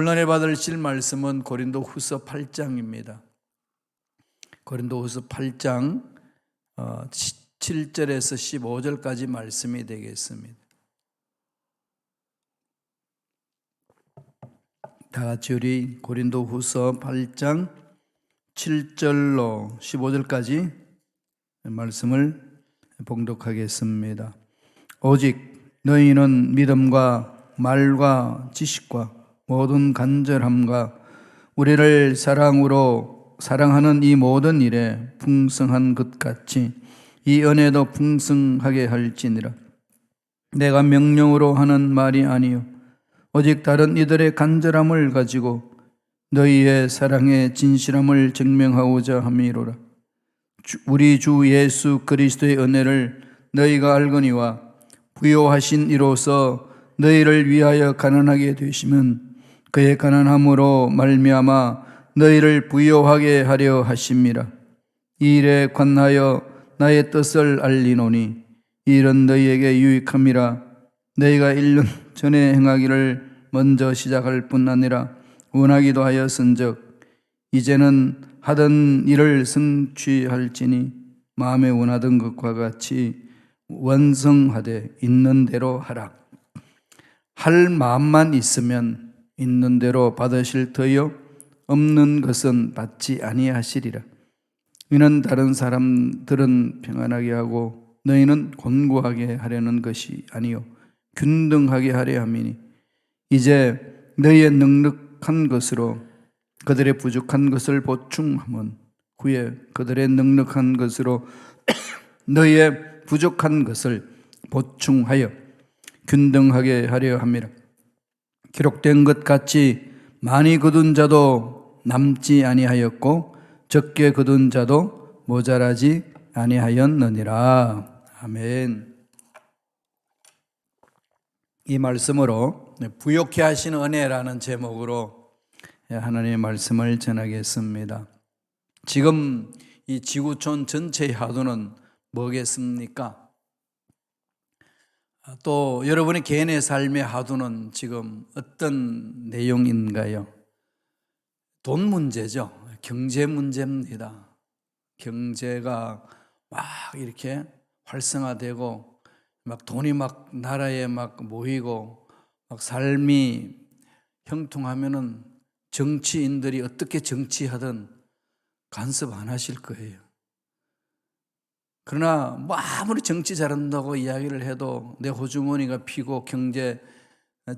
오늘 받으실 말씀은 고린도후서 8장입니다. 고린도후서 8장 7절에서 15절까지 말씀이 되겠습니다. 다 같이 우리 고린도후서 8장 7절로 15절까지 말씀을 봉독하겠습니다. 오직 너희는 믿음과 말과 지식과 모든 간절함과 우리를 사랑으로 사랑하는 이 모든 일에 풍성한 것 같이 이 은혜도 풍성하게 할지니라. 내가 명령으로 하는 말이 아니요 오직 다른 이들의 간절함을 가지고 너희의 사랑의 진실함을 증명하고자 함이로라. 우리 주 예수 그리스도의 은혜를 너희가 알거니와 부요하신 이로써 너희를 위하여 가난하게 되시면 그의 가난함으로 말미암아 너희를 부요하게 하려 하심이라. 이 일에 관하여 나의 뜻을 알리노니 이 일은 너희에게 유익함이라. 너희가 1년 전에 행하기를 먼저 시작할 뿐 아니라 원하기도 하였은즉 이제는 하던 일을 성취할지니 마음에 원하던 것과 같이 완성하되 있는 대로 하라. 할 마음만 있으면 있는 대로 받으실 터요 없는 것은 받지 아니하시리라. 이는 다른 사람들은 평안하게 하고 너희는 곤고하게 하려는 것이 아니요 균등하게 하려 함이니 이제 너희의 넉넉한 것으로 그들의 부족한 것을 보충하면 후에 그들의 넉넉한 것으로 너희의 부족한 것을 보충하여 균등하게 하려 함이라. 기록된 것 같이 많이 거둔 자도 남지 아니하였고 적게 거둔 자도 모자라지 아니하였느니라. 아멘. 이 말씀으로 부욕케 하시는 은혜라는 제목으로 하나님의 말씀을 전하겠습니다. 지금 이 지구촌 전체의 화두는 뭐겠습니까? 또 여러분의 개인의 삶의 화두는 지금 어떤 내용인가요? 돈 문제죠. 경제 문제입니다. 경제가 막 이렇게 활성화되고 막 돈이 막 나라에 막 모이고 막 삶이 형통하면은 정치인들이 어떻게 정치하든 간섭 안 하실 거예요. 그러나 뭐 아무리 정치 잘한다고 이야기를 해도 내 호주머니가 피고 경제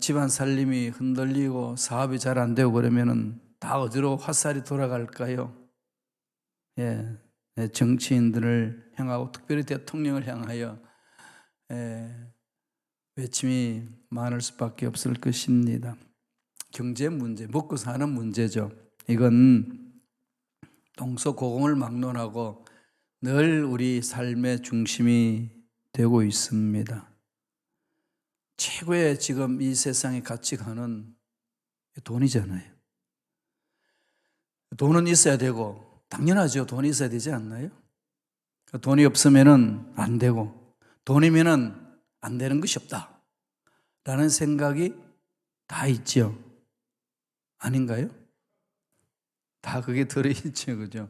집안 살림이 흔들리고 사업이 잘 안 되고 그러면은 다 어디로 화살이 돌아갈까요? 정치인들을 향하고 특별히 대통령을 향하여 외침이 많을 수밖에 없을 것입니다. 경제 문제, 먹고 사는 문제죠. 이건 동서고공을 막론하고 늘 우리 삶의 중심이 되고 있습니다. 최고의 지금 이 세상의 가치관은 돈이잖아요. 돈은 있어야 되고 당연하죠. 돈이 있어야 되지 않나요? 돈이 없으면은 안 되고 돈이면은 안 되는 것이 없다 라는 생각이 다 있죠. 아닌가요? 다 그게 들어있죠. 그죠?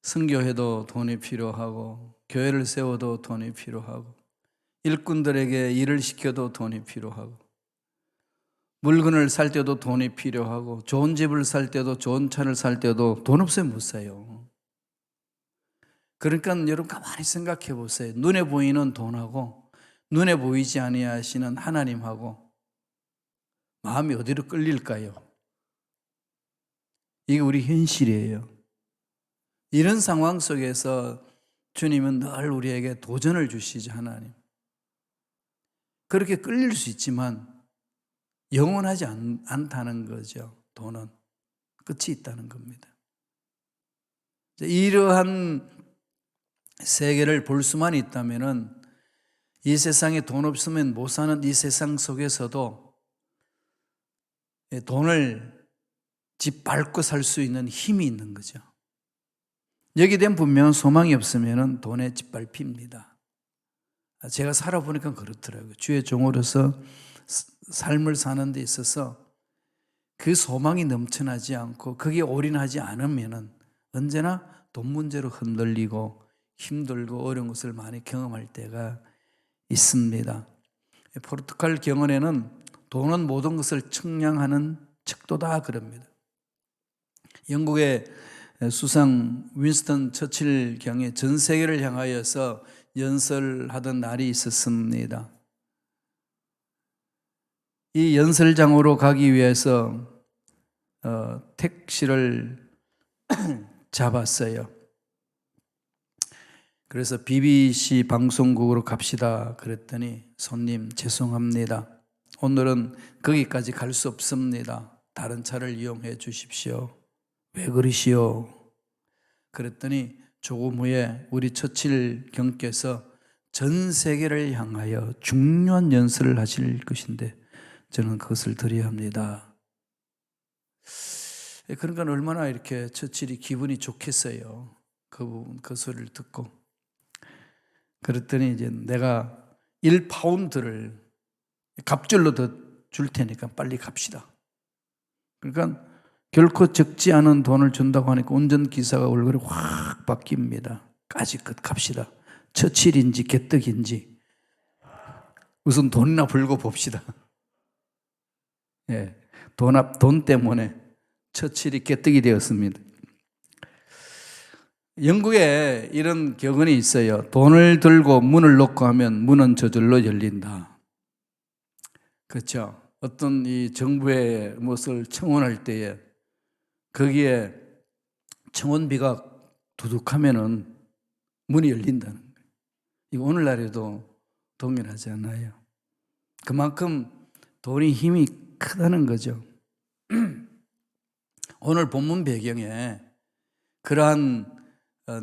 선교해도 돈이 필요하고 교회를 세워도 돈이 필요하고 일꾼들에게 일을 시켜도 돈이 필요하고 물건을 살 때도 돈이 필요하고 좋은 집을 살 때도 좋은 차를 살 때도 돈 없으면 못 사요. 그러니까 여러분 가만히 생각해 보세요. 눈에 보이는 돈하고 눈에 보이지 아니하시는 하나님하고 마음이 어디로 끌릴까요? 이게 우리 현실이에요. 이런 상황 속에서 주님은 늘 우리에게 도전을 주시죠. 하나님. 그렇게 끌릴 수 있지만 영원하지 않다는 거죠. 돈은 끝이 있다는 겁니다. 이러한 세계를 볼 수만 있다면은 이 세상에 돈 없으면 못 사는 이 세상 속에서도 돈을 짓밟고 살 수 있는 힘이 있는 거죠. 여기에 대한 분명한 소망이 없으면 돈에 짓밟힙니다. 제가 살아보니까 그렇더라고요. 주의 종으로서 삶을 사는 데 있어서 그 소망이 넘쳐나지 않고 거기에 올인하지 않으면은 언제나 돈 문제로 흔들리고 힘들고 어려운 것을 많이 경험할 때가 있습니다. 포르투갈 경언에는 돈은 모든 것을 측량하는 척도다 그럽니다. 영국의 수상 윈스턴 처칠 경에 전 세계를 향하여서 연설하던 날이 있었습니다. 이 연설장으로 가기 위해서 택시를 잡았어요. 그래서 BBC 방송국으로 갑시다 그랬더니 손님 죄송합니다. 오늘은 거기까지 갈 수 없습니다. 다른 차를 이용해 주십시오. 왜 그러시오? 그랬더니 조금 후에 우리 처칠 경께서 전 세계를 향하여 중요한 연설을 하실 것인데 저는 그것을 드려야 합니다. 그러니까 얼마나 이렇게 처칠이 기분이 좋겠어요. 그 부분, 그 소리를 듣고. 그랬더니 이제 내가 1파운드를 갑절로 더 줄 테니까 빨리 갑시다. 그러니까 결코 적지 않은 돈을 준다고 하니까 운전기사가 얼굴이 확 바뀝니다. 까짓것 갑시다. 처칠인지 개떡인지 우선 돈이나 벌고 봅시다. 예, 돈 때문에 처칠이 개떡이 되었습니다. 영국에 이런 격언이 있어요. 돈을 들고 문을 놓고 하면 문은 저절로 열린다. 그렇죠? 어떤 이 정부의 무엇을 청원할 때에 거기에 청원비가 두둑하면은 문이 열린다는 거예요. 이거 오늘날에도 동일하지 않아요. 그만큼 돈이 힘이 크다는 거죠. 오늘 본문 배경에 그러한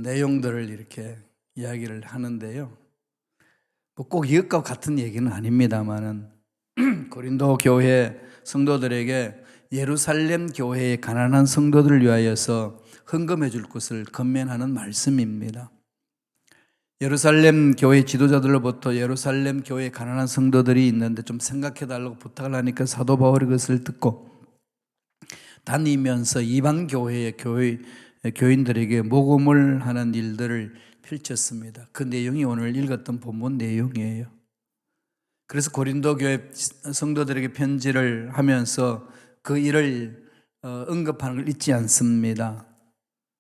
내용들을 이렇게 이야기를 하는데요. 꼭 이것과 같은 얘기는 아닙니다만은 고린도 교회 성도들에게 예루살렘 교회의 가난한 성도들을 위하여서 헌금해 줄 것을 건면하는 말씀입니다. 예루살렘 교회 지도자들로부터 예루살렘 교회의 가난한 성도들이 있는데 좀 생각해 달라고 부탁을 하니까 사도 바울이 그것을 듣고 다니면서 이방 교회의 교인들에게 모금을 하는 일들을 펼쳤습니다. 그 내용이 오늘 읽었던 본문 내용이에요. 그래서 고린도 교회 성도들에게 편지를 하면서 그 일을 언급하는 걸 잊지 않습니다.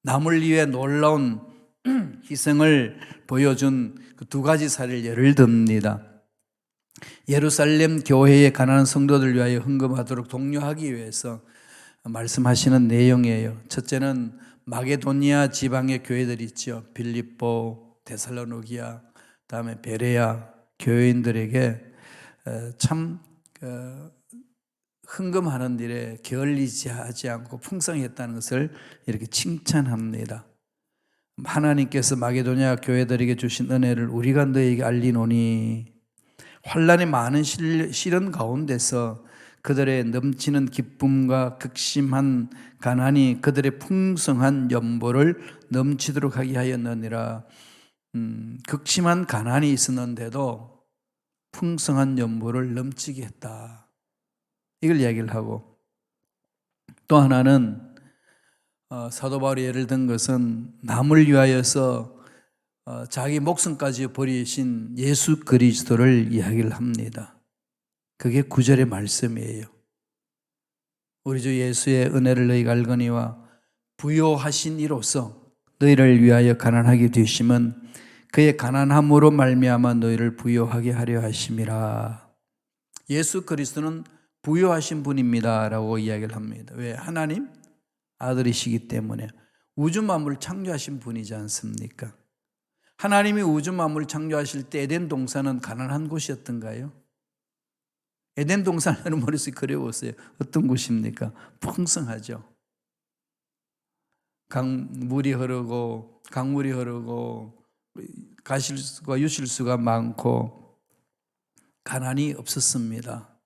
남을 위해 놀라운 희생을 보여준 그 두 가지 사례를 예를 듭니다. 예루살렘 교회의 가난한 성도들 위하여 헌금하도록 독려하기 위해서 말씀하시는 내용이에요. 첫째는 마게도니아 지방의 교회들이 있죠. 빌립보, 데살로니가, 다음에 베레아 교회인들에게 참 헌금하는 일에 게을리지 하지 않고 풍성했다는 것을 이렇게 칭찬합니다. 하나님께서 마게도냐 교회들에게 주신 은혜를 우리가 너에게 알리노니 환난이 많은 시련 가운데서 그들의 넘치는 기쁨과 극심한 가난이 그들의 풍성한 연보를 넘치도록 하게 하였느니라. 극심한 가난이 있었는데도 풍성한 연보를 넘치게 했다. 이걸 이야기를 하고 또 하나는 사도 바울이 예를 든 것은 남을 위하여서 자기 목숨까지 버리신 예수 그리스도를 이야기를 합니다. 그게 9절의 말씀이에요. 우리 주 예수의 은혜를 너희가 알거니와 부요하신 이로써 너희를 위하여 가난하게 되심은 그의 가난함으로 말미암아 너희를 부요하게 하려 하심이라. 예수 그리스도는 부요하신 분입니다 라고 이야기를 합니다. 왜? 하나님 아들이시기 때문에. 우주 만물을 창조하신 분이지 않습니까? 하나님이 우주 만물을 창조하실 때 에덴 동산은 가난한 곳이었던가요? 에덴 동산을 머릿속에 그려보세요. 어떤 곳입니까? 풍성하죠. 강물이 흐르고 가실수가 유실수가 많고 가난이 없었습니다.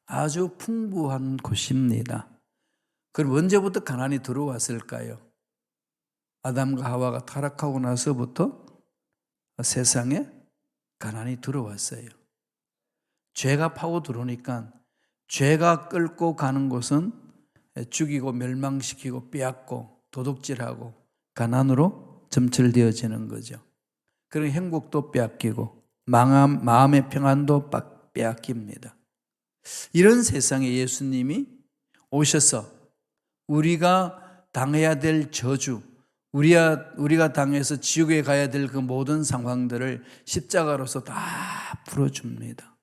아주 풍부한 곳입니다. 그럼 언제부터 가난이 들어왔을까요? 아담과 하와가 타락하고 나서부터 세상에 가난이 들어왔어요. 죄가 파고 들어오니까 죄가 끌고 가는 곳은 죽이고 멸망시키고 빼앗고 도둑질하고 가난으로 점철되어지는 거죠. 그런 행복도 빼앗기고 마음의 평안도 빼앗깁니다. 이런 세상에 예수님이 오셔서 우리가 당해야 될 저주, 우리가 당해서 지옥에 가야 될 그 모든 상황들을 십자가로서 다 풀어줍니다.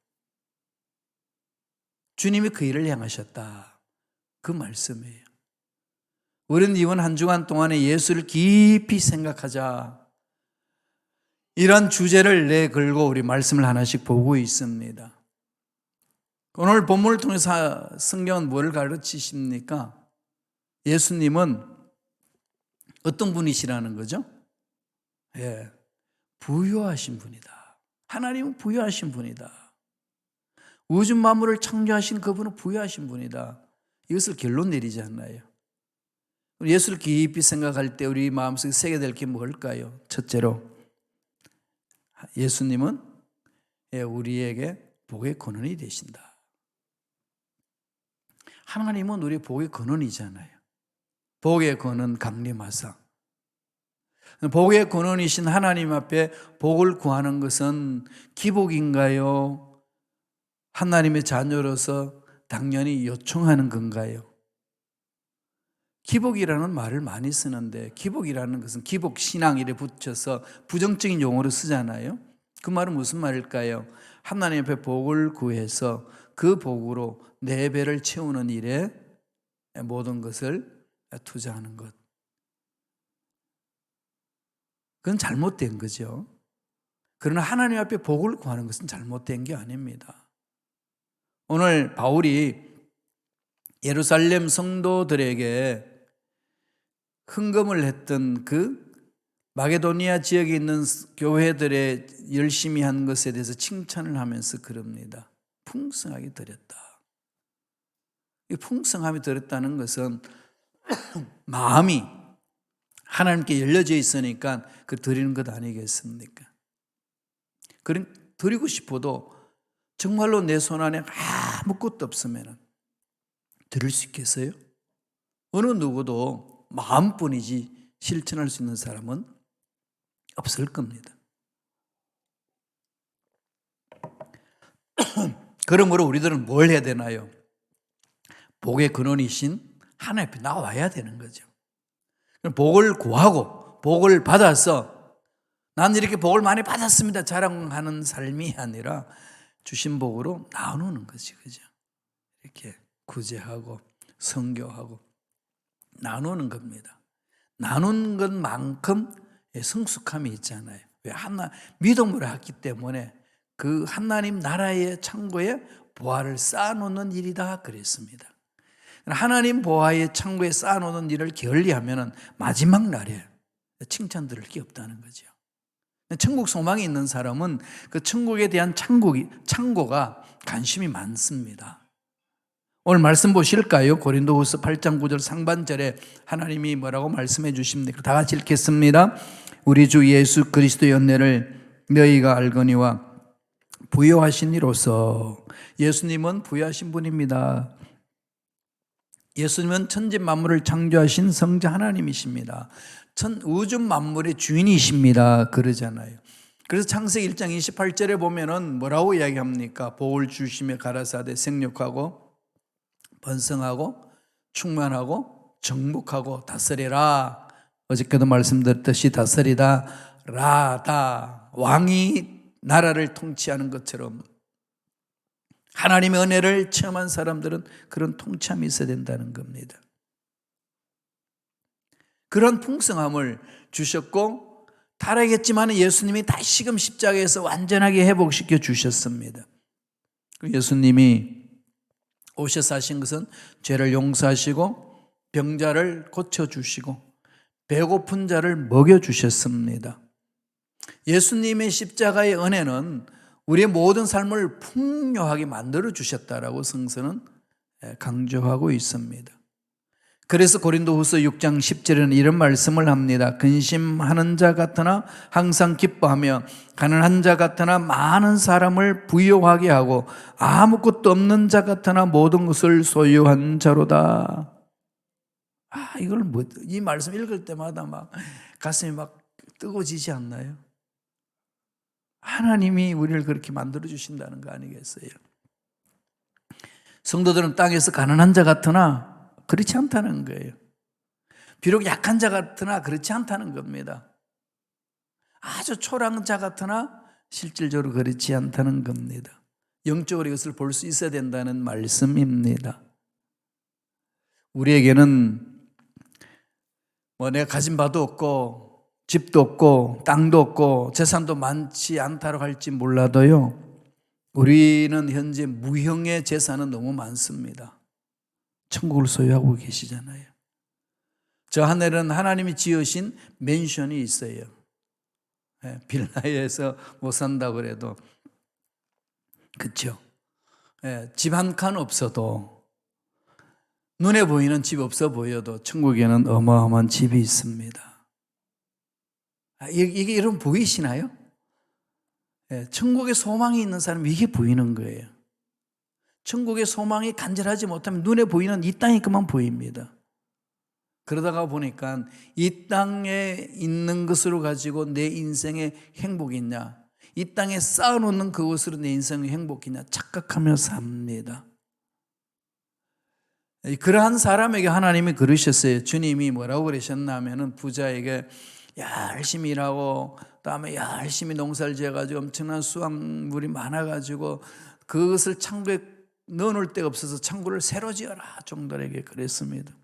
주님이 그 일을 향하셨다. 그 말씀이에요. 우리는 이번 한 주간 동안에 예수를 깊이 생각하자. 이런 주제를 내걸고 우리 말씀을 하나씩 보고 있습니다. 오늘 본문을 통해서 성경은 뭘 가르치십니까? 예수님은 어떤 분이시라는 거죠? 부유하신 분이다. 하나님은 부유하신 분이다. 우주 만물을 창조하신 그분은 부유하신 분이다. 이것을 결론 내리지 않나요? 예수를 깊이 생각할 때 우리 마음속에 새게 될 게 뭘까요? 첫째로 예수님은 우리에게 복의 근원이 되신다. 하나님은 우리의 복의 근원이잖아요. 복의 근원 강림하사. 복의 근원이신 하나님 앞에 복을 구하는 것은 기복인가요? 하나님의 자녀로서 당연히 요청하는 건가요? 기복이라는 말을 많이 쓰는데 기복이라는 것은 기복신앙이래 붙여서 부정적인 용어로 쓰잖아요. 그 말은 무슨 말일까요? 하나님 앞에 복을 구해서 그 복으로 내 배를 채우는 일에 모든 것을 투자하는 것. 그건 잘못된 거죠. 그러나 하나님 앞에 복을 구하는 것은 잘못된 게 아닙니다. 오늘 바울이 예루살렘 성도들에게 헌금을 했던 그 마게도니아 지역에 있는 교회들의 열심히 한 것에 대해서 칭찬을 하면서 그럽니다. 풍성하게 드렸다. 이 풍성함이 드렸다는 것은 마음이 하나님께 열려져 있으니까 그 드리는 것 아니겠습니까? 드리고 싶어도 정말로 내 손 안에 아무것도 없으면 드릴 수 있겠어요? 어느 누구도 마음뿐이지 실천할 수 있는 사람은 없을 겁니다. 그러므로 우리들은 뭘 해야 되나요? 복의 근원이신 하나님 앞에 나와야 되는 거죠. 복을 구하고 복을 받아서 나는 이렇게 복을 많이 받았습니다 자랑하는 삶이 아니라 주신 복으로 나누는 거지, 그죠? 이렇게 구제하고 선교하고 나누는 겁니다. 나누는 것만큼 성숙함이 있잖아요. 왜 믿음으로 했기 때문에 그 하나님 나라의 창고에 보화를 쌓아놓는 일이다 그랬습니다. 하나님 보화의 창고에 쌓아놓는 일을 게을리하면 마지막 날에 칭찬 들을 게 없다는 거죠. 천국 소망이 있는 사람은 그 천국에 대한 창고가 관심이 많습니다. 오늘 말씀 보실까요? 고린도후서 8장 9절 상반절에 하나님이 뭐라고 말씀해 주십니까? 다 같이 읽겠습니다. 우리 주 예수 그리스도의 은혜를 너희가 알거니와 부요하신 이로써. 예수님은 부요하신 분입니다. 예수님은 천지 만물을 창조하신 성자 하나님이십니다. 우주 만물의 주인이십니다. 그러잖아요. 그래서 창세기 1장 28절에 보면은 뭐라고 이야기합니까? 복을 주시며 가라사대 생육하고 번성하고 충만하고 정복하고 다스리라. 어저께도 말씀드렸듯이 다스리다 라다 왕이 나라를 통치하는 것처럼 하나님의 은혜를 체험한 사람들은 그런 통치함이 있어야 된다는 겁니다. 그런 풍성함을 주셨고 타락했지만 예수님이 다시금 십자가에서 완전하게 회복시켜 주셨습니다. 예수님이 오셔서 하신 것은 죄를 용서하시고 병자를 고쳐주시고 배고픈 자를 먹여주셨습니다. 예수님의 십자가의 은혜는 우리의 모든 삶을 풍요하게 만들어 주셨다라고 성서는 강조하고 있습니다. 그래서 고린도후서 6장 10절에는 이런 말씀을 합니다. 근심하는 자 같으나 항상 기뻐하며 가난한 자 같으나 많은 사람을 부유하게 하고 아무것도 없는 자 같으나 모든 것을 소유한 자로다. 이걸 이 말씀 읽을 때마다 막 가슴이 막 뜨거워지지 않나요? 하나님이 우리를 그렇게 만들어 주신다는 거 아니겠어요? 성도들은 땅에서 가난한 자 같으나 그렇지 않다는 거예요. 비록 약한 자 같으나 그렇지 않다는 겁니다. 아주 초라한 자 같으나 실질적으로 그렇지 않다는 겁니다. 영적으로 이것을 볼 수 있어야 된다는 말씀입니다. 우리에게는 내가 가진 바도 없고 집도 없고 땅도 없고 재산도 많지 않다고 할지 몰라도요, 우리는 현재 무형의 재산은 너무 많습니다. 천국을 소유하고 계시잖아요. 저 하늘은 하나님이 지으신 맨션이 있어요. 빌라에서 못 산다고 그래도, 그렇죠? 집 한 칸 없어도, 눈에 보이는 집 없어 보여도 천국에는 어마어마한 집이 있습니다. 이게 여러분 보이시나요? 천국에 소망이 있는 사람은 이게 보이는 거예요. 천국의 소망이 간절하지 못하면 눈에 보이는 이 땅이 그만 보입니다. 그러다가 보니까 이 땅에 있는 것으로 가지고 내 인생의 행복이 있냐, 이 땅에 쌓아놓는 그것으로 내 인생의 행복이 있냐 착각하며 삽니다. 그러한 사람에게 하나님이 그러셨어요. 주님이 뭐라고 그러셨나 하면은 부자에게 열심히 일하고 다음에 열심히 농사를 지어가지고 엄청난 수확물이 많아가지고 그것을 창고에 넣어놓을 데가 없어서 창고를 새로 지어라 종들에게 그랬습니다.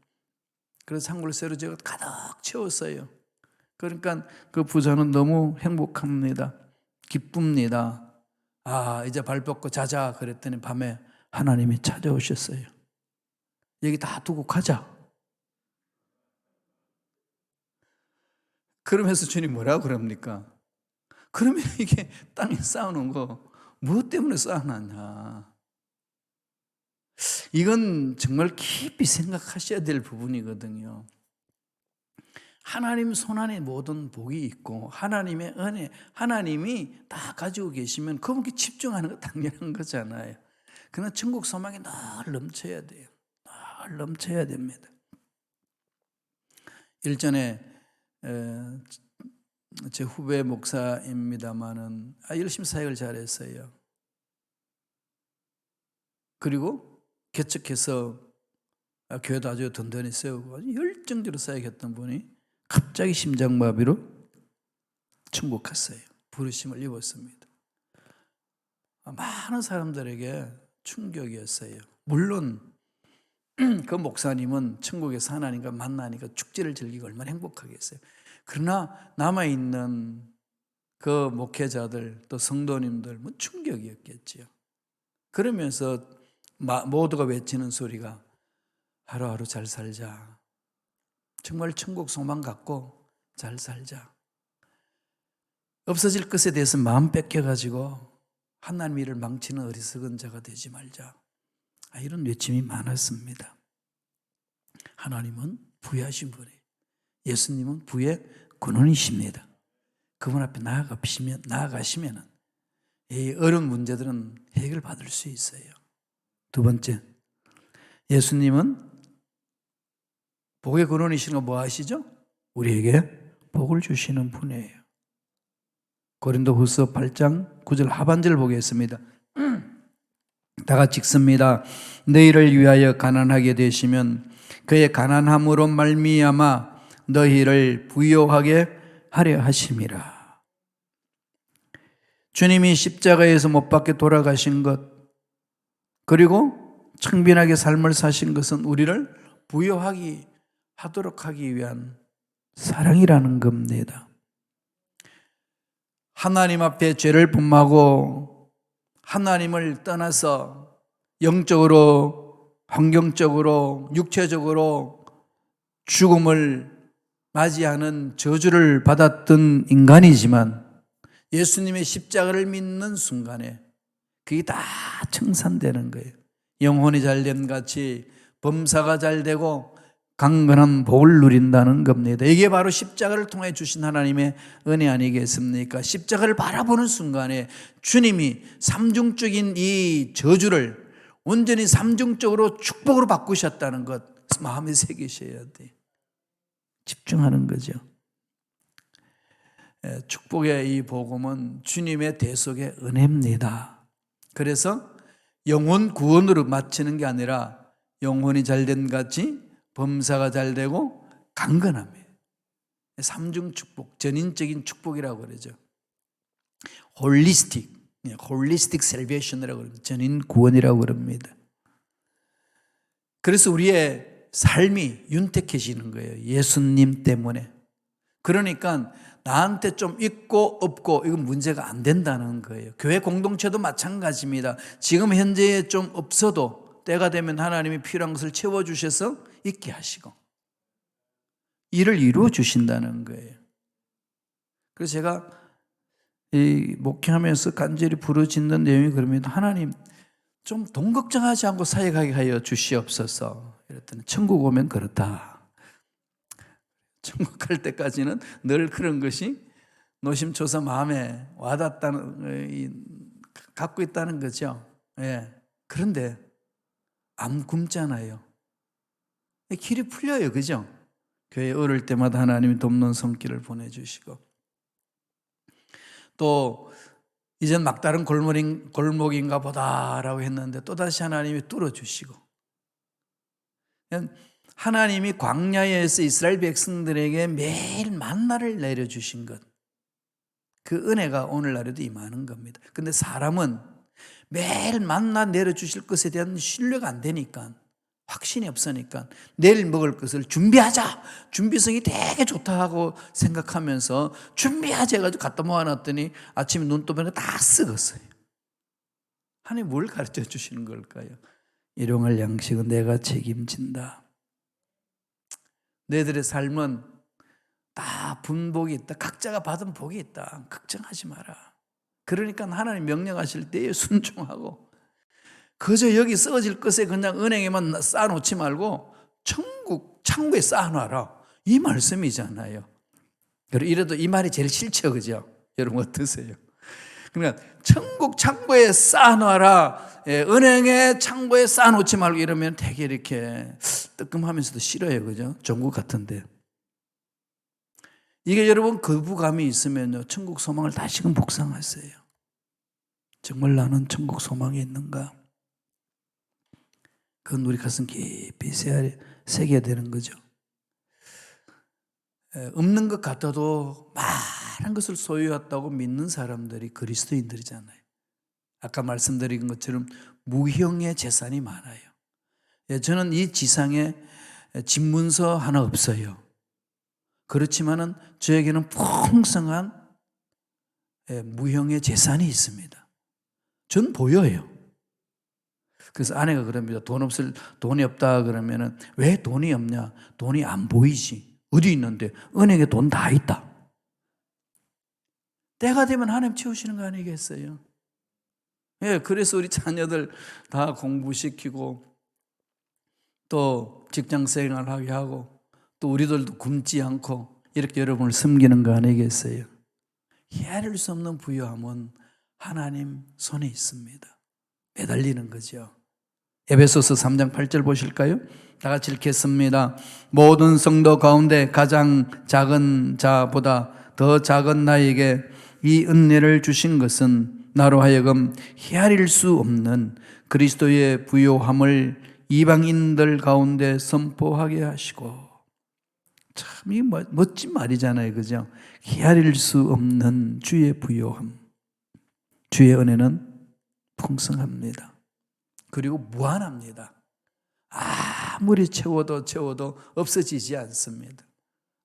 그래서 창고를 새로 지어 가득 채웠어요. 그러니까 그 부자는 너무 행복합니다. 기쁩니다. 이제 발 뻗고 자자 그랬더니 밤에 하나님이 찾아오셨어요. 여기 다 두고 가자. 그러면서 주님 뭐라고 그럽니까? 그러면 이게 땅에 쌓아놓은 거 무엇 때문에 쌓아놨냐? 이건 정말 깊이 생각하셔야 될 부분이거든요. 하나님 손안에 모든 복이 있고 하나님의 은혜, 하나님이 다 가지고 계시면 그분께 집중하는 거 당연한 거잖아요. 그러나 천국 소망이 늘 넘쳐야 돼요. 늘 넘쳐야 됩니다. 일전에 제 후배 목사입니다마는 열심히 사역을 잘했어요. 그리고 개척해서 교회도 아주 든든히 세우고 아주 열정적으로 사역했던 분이 갑자기 심장마비로 천국 갔어요. 부르심을 입었습니다. 많은 사람들에게 충격이었어요. 물론 그 목사님은 천국에서 하나님과 만나니까 축제를 즐기고 얼마나 행복하겠어요. 그러나 남아있는 그 목회자들 또 성도님들 충격이었겠지요. 그러면서 모두가 외치는 소리가 하루하루 잘 살자. 정말 천국 소망 갖고 잘 살자. 없어질 것에 대해서 마음 뺏겨가지고 하나님 일을 망치는 어리석은 자가 되지 말자. 이런 외침이 많았습니다. 하나님은 부유하신 분이에요. 예수님은 부의 근원이십니다. 그분 앞에 나아가시면 이 어려운 문제들은 해결받을 수 있어요. 두 번째, 예수님은 복의 근원이신 거 뭐 아시죠? 우리에게 복을 주시는 분이에요. 고린도후서 8장 9절 하반절 보겠습니다. 다 같이 읽습니다. 너희를 위하여 가난하게 되시면 그의 가난함으로 말미암아 너희를 부요하게 하려 하심이라. 주님이 십자가에서 못 박혀 돌아가신 것, 그리고 청빈하게 삶을 사신 것은 우리를 부요하게 하도록 하기 위한 사랑이라는 겁니다. 하나님 앞에 죄를 범하고 하나님을 떠나서 영적으로, 환경적으로, 육체적으로 죽음을 맞이하는 저주를 받았던 인간이지만 예수님의 십자가를 믿는 순간에 그게 다 청산되는 거예요. 영혼이 잘된 같이 범사가 잘 되고 강건한 복을 누린다는 겁니다. 이게 바로 십자가를 통해 주신 하나님의 은혜 아니겠습니까? 십자가를 바라보는 순간에 주님이 삼중적인 이 저주를 온전히 삼중적으로 축복으로 바꾸셨다는 것 마음에 새기셔야 돼. 집중하는 거죠. 축복의 이 복음은 주님의 대속의 은혜입니다. 그래서 영혼 구원으로 마치는 게 아니라 영혼이 잘된 같이 범사가 잘 되고 강건함이에요. 삼중 축복, 전인적인 축복이라고 그러죠. 홀리스틱 셀베이션이라고 그럽니다. 전인 구원이라고 그럽니다. 그래서 우리의 삶이 윤택해지는 거예요. 예수님 때문에. 그러니까 나한테 좀 있고 없고 이건 문제가 안 된다는 거예요. 교회 공동체도 마찬가지입니다. 지금 현재에 좀 없어도 때가 되면 하나님이 필요한 것을 채워주셔서 있게 하시고 일을 이루어 주신다는 거예요. 그래서 제가 이 목회하면서 간절히 부르짖는 내용이 그럽니다. 하나님 좀 돈 걱정하지 않고 사역하게 하여 주시옵소서. 이랬더니 천국 오면 그렇다. 천국 갈 때까지는 늘 그런 것이 노심초사 마음에 와닿다는 갖고 있다는 거죠. 예. 그런데 안 굶잖아요. 길이 풀려요, 그죠? 교회 오를 때마다 하나님이 돕는 손길을 보내주시고 또 이젠 막다른 골목인가 보다라고 했는데 또다시 하나님이 뚫어주시고 하나님이 광야에서 이스라엘 백성들에게 매일 만나를 내려주신 것, 그 은혜가 오늘날에도 임하는 겁니다. 근데 사람은 매일 만나 내려주실 것에 대한 신뢰가 안 되니까, 확신이 없으니까 내일 먹을 것을 준비하자, 준비성이 되게 좋다 하고 생각하면서 준비하자 해가지고 갖다 모아놨더니 아침에 눈 떠보니까 다 썩었어요. 하나님 뭘 가르쳐 주시는 걸까요? 일용할 양식은 내가 책임진다. 너희들의 삶은 다 분복이 있다. 각자가 받은 복이 있다. 걱정하지 마라. 그러니까 하나님 명령하실 때에 순종하고 그저 여기 썩어질 것에 그냥 은행에만 쌓아놓지 말고 창고에 쌓아놔라. 이 말씀이잖아요. 이래도 이 말이 제일 싫죠, 그죠? 여러분 어떠세요? 그러니까 천국 창고에 쌓아놔라. 은행에 창고에 쌓아놓지 말고 이러면 되게 이렇게 뜨끔하면서도 싫어요, 그죠? 종국 같은데. 이게 여러분 거부감이 있으면요, 천국 소망을 다시금 복상하세요. 정말 나는 천국 소망이 있는가? 그건 우리 가슴 깊이 새겨야 되는 거죠. 없는 것 같아도 많은 것을 소유했다고 믿는 사람들이 그리스도인들이잖아요. 아까 말씀드린 것처럼 무형의 재산이 많아요. 저는 이 지상에 집문서 하나 없어요. 그렇지만은 저에게는 풍성한 무형의 재산이 있습니다. 전 보여요. 그래서 아내가 그럽니다. 돈이 없다 그러면은 왜 돈이 없냐? 돈이 안 보이지. 어디 있는데? 은행에 돈 다 있다. 때가 되면 하나님 채우시는 거 아니겠어요? 예, 그래서 우리 자녀들 다 공부시키고 또 직장 생활하게 하고 또 우리들도 굶지 않고 이렇게 여러분을 섬기는 거 아니겠어요? 헤아릴 수 없는 부유함은 하나님 손에 있습니다. 매달리는 거죠. 에베소서 3장 8절 보실까요? 다 같이 읽겠습니다. 모든 성도 가운데 가장 작은 자보다 더 작은 나에게 이 은혜를 주신 것은 나로 하여금 헤아릴 수 없는 그리스도의 부요함을 이방인들 가운데 선포하게 하시고. 참 이 멋진 말이잖아요, 그죠? 헤아릴 수 없는 주의 부요함. 주의 은혜는 풍성합니다. 그리고 무한합니다. 아무리 채워도 없어지지 않습니다.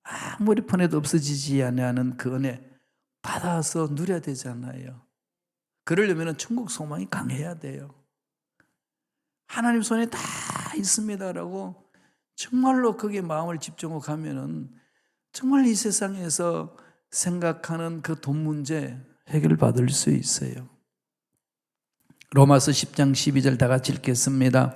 아무리 퍼내도 없어지지 않는 그 은혜 받아서 누려야 되잖아요. 그러려면 천국 소망이 강해야 돼요. 하나님 손에 다 있습니다라고 정말로 거기에 마음을 집중하고 가면은 정말 이 세상에서 생각하는 그 돈 문제 해결받을 수 있어요. 로마서 10장 12절 다 같이 읽겠습니다.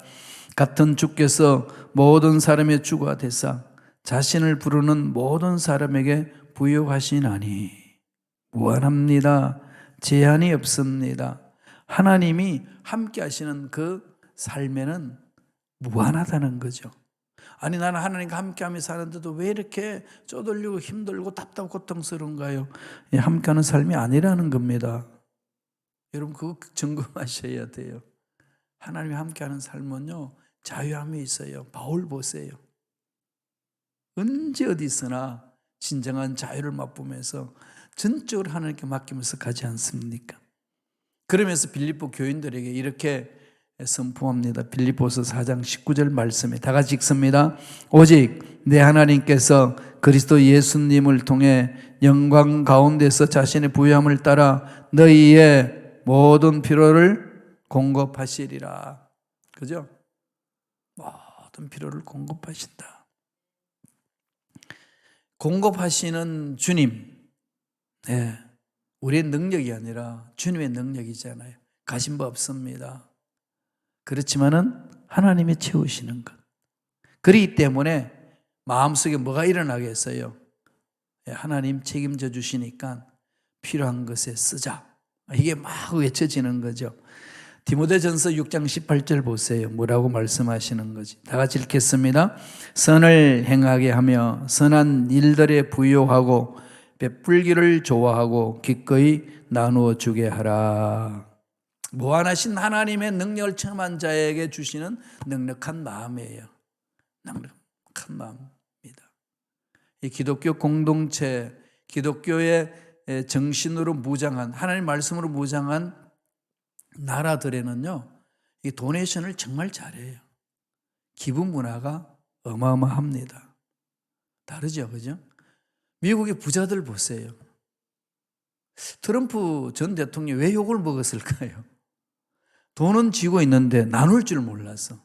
같은 주께서 모든 사람의 주가 되사 자신을 부르는 모든 사람에게 부여하시나니 무한합니다. 제한이 없습니다. 하나님이 함께 하시는 그 삶에는 무한하다는 거죠. 아니 나는 하나님과 함께하며 사는데도 왜 이렇게 쪼들리고 힘들고 답답고 고통스러운가요? 함께하는 삶이 아니라는 겁니다. 여러분 그거 점검하셔야 돼요. 하나님이 함께하는 삶은요 자유함이 있어요. 바울 보세요. 언제 어디 있으나 진정한 자유를 맛보면서 전적으로 하나님께 맡기면서 가지 않습니까? 그러면서 빌립보 교인들에게 이렇게 선포합니다. 빌립보서 4장 19절 말씀에 다 같이 읽습니다. 오직 내 하나님께서 그리스도 예수님을 통해 영광 가운데서 자신의 부요함을 따라 너희의 모든 필요를 공급하시리라. 그죠? 모든 필요를 공급하신다. 공급하시는 주님, 네, 우리의 능력이 아니라 주님의 능력이잖아요. 가신 바 없습니다. 그렇지만은 하나님이 채우시는 것. 그렇기 때문에 마음속에 뭐가 일어나겠어요? 하나님 책임져 주시니까 필요한 것에 쓰자. 이게 막 외쳐지는 거죠. 디모데전서 6장 18절 보세요. 뭐라고 말씀하시는 거지? 다 같이 읽겠습니다. 선을 행하게 하며 선한 일들에 부요하고 베풀기를 좋아하고 기꺼이 나누어 주게 하라. 무한하신 하나님의 능력을 체험한 자에게 주시는 넉넉한 마음이에요. 넉넉한 마음입니다. 이 기독교 공동체, 기독교의 정신으로 무장한, 하나님 말씀으로 무장한 나라들에는요, 이 도네이션을 정말 잘해요. 기부 문화가 어마어마합니다. 다르죠, 그죠? 미국의 부자들 보세요. 트럼프 전 대통령이 왜 욕을 먹었을까요? 돈은 쥐고 있는데 나눌 줄 몰라서.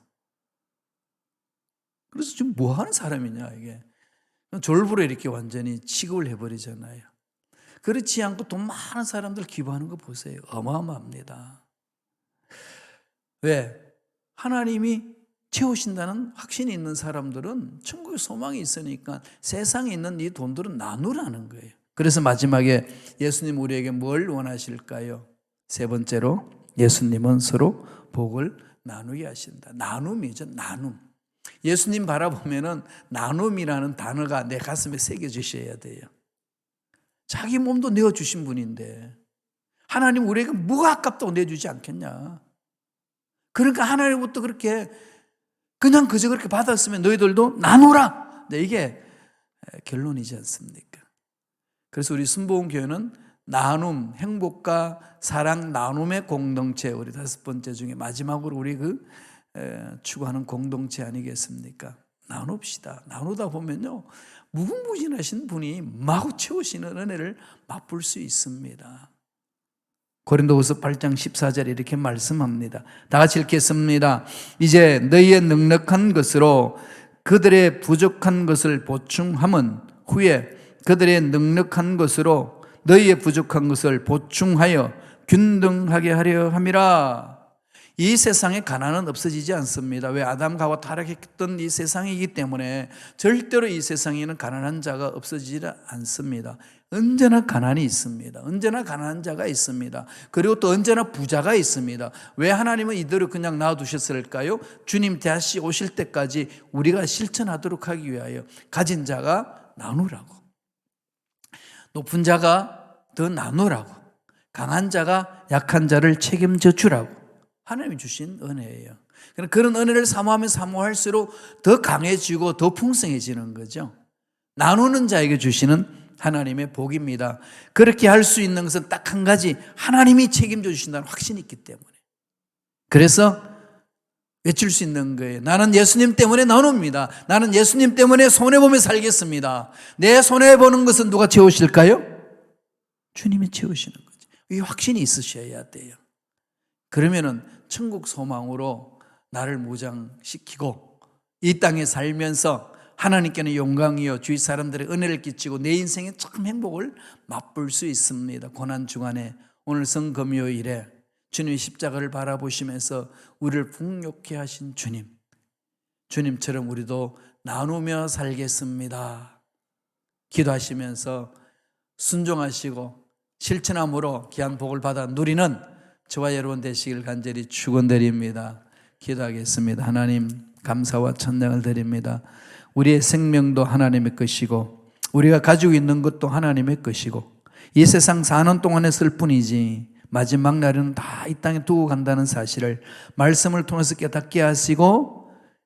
그래서 지금 뭐 하는 사람이냐, 이게. 졸부로 이렇게 완전히 취급을 해버리잖아요. 그렇지 않고 돈 많은 사람들 기부하는 거 보세요. 어마어마합니다. 왜? 하나님이 채우신다는 확신이 있는 사람들은 천국에 소망이 있으니까 세상에 있는 이 돈들은 나누라는 거예요. 그래서 마지막에 예수님 우리에게 뭘 원하실까요? 세 번째로 예수님은 서로 복을 나누게 하신다. 나눔이죠. 나눔. 예수님 바라보면은 나눔이라는 단어가 내 가슴에 새겨주셔야 돼요. 자기 몸도 내어주신 분인데 하나님 우리에게 뭐가 아깝다고 내주지 않겠냐. 그러니까 하나님부터 그렇게 그냥 그저 그렇게 받았으면 너희들도 나누라. 네, 이게 결론이지 않습니까? 그래서 우리 순복음교회는 나눔, 행복과 사랑, 나눔의 공동체, 우리 5번째 중에 마지막으로 우리 추구하는 공동체 아니겠습니까? 나눕시다. 나누다 보면요, 무궁무진하신 분이 마구 채우시는 은혜를 맛볼 수 있습니다. 고린도후서 8장 14절에 이렇게 말씀합니다. 다 같이 읽겠습니다. 이제 너희의 넉넉한 것으로 그들의 부족한 것을 보충함은 후에 그들의 넉넉한 것으로 너희의 부족한 것을 보충하여 균등하게 하려 함이라. 이 세상에 가난은 없어지지 않습니다. 왜? 아담과 하와 타락했던 이 세상이기 때문에 절대로 이 세상에는 가난한 자가 없어지지 않습니다. 언제나 가난이 있습니다. 언제나 가난한 자가 있습니다. 그리고 또 언제나 부자가 있습니다. 왜 하나님은 이대로 그냥 놔두셨을까요? 주님 다시 오실 때까지 우리가 실천하도록 하기 위하여 가진 자가 나누라고, 높은 자가 더 나누라고, 강한 자가 약한 자를 책임져 주라고 하나님이 주신 은혜예요. 그런 은혜를 사모하면 사모할수록 더 강해지고 더 풍성해지는 거죠. 나누는 자에게 주시는 하나님의 복입니다. 그렇게 할 수 있는 것은 딱 한 가지, 하나님이 책임져 주신다는 확신이 있기 때문에. 그래서 외칠 수 있는 거예요. 나는 예수님 때문에 나눕니다. 나는 예수님 때문에 손해보며 살겠습니다. 내 손해보는 것은 누가 채우실까요? 주님이 채우시는 거죠. 이 확신이 있으셔야 돼요. 그러면은 천국 소망으로 나를 무장시키고 이 땅에 살면서 하나님께는 영광이요 주위 사람들의 은혜를 끼치고 내 인생에 참 행복을 맛볼 수 있습니다. 고난주간에 오늘 성금요일에 주님의 십자가를 바라보시면서 우리를 풍요케 하신 주님, 주님처럼 우리도 나누며 살겠습니다. 기도하시면서 순종하시고 실천함으로 귀한 복을 받아 누리는 저와 여러분 되시길 간절히 축원드립니다. 기도하겠습니다. 하나님, 감사와 찬양을 드립니다. 우리의 생명도 하나님의 것이고 우리가 가지고 있는 것도 하나님의 것이고 이 세상 사는 동안에 쓸 뿐이지 마지막 날에는 다 이 땅에 두고 간다는 사실을 말씀을 통해서 깨닫게 하시고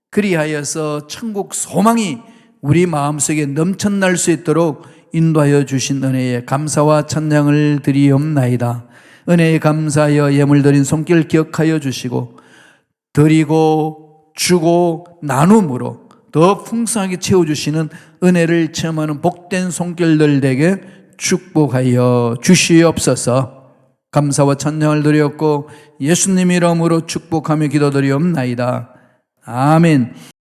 그리하여서 천국 소망이 우리 마음속에 넘쳐날 수 있도록 인도하여 주신 은혜에 감사와 찬양을 드리옵나이다. 은혜에 감사하여 예물 드린 손길 기억하여 주시고 드리고 주고 나눔으로 더 풍성하게 채워주시는 은혜를 체험하는 복된 손길들 되게 축복하여 주시옵소서. 감사와 찬양을 드렸고 예수님 이름으로 축복하며 기도드리옵나이다. 아멘.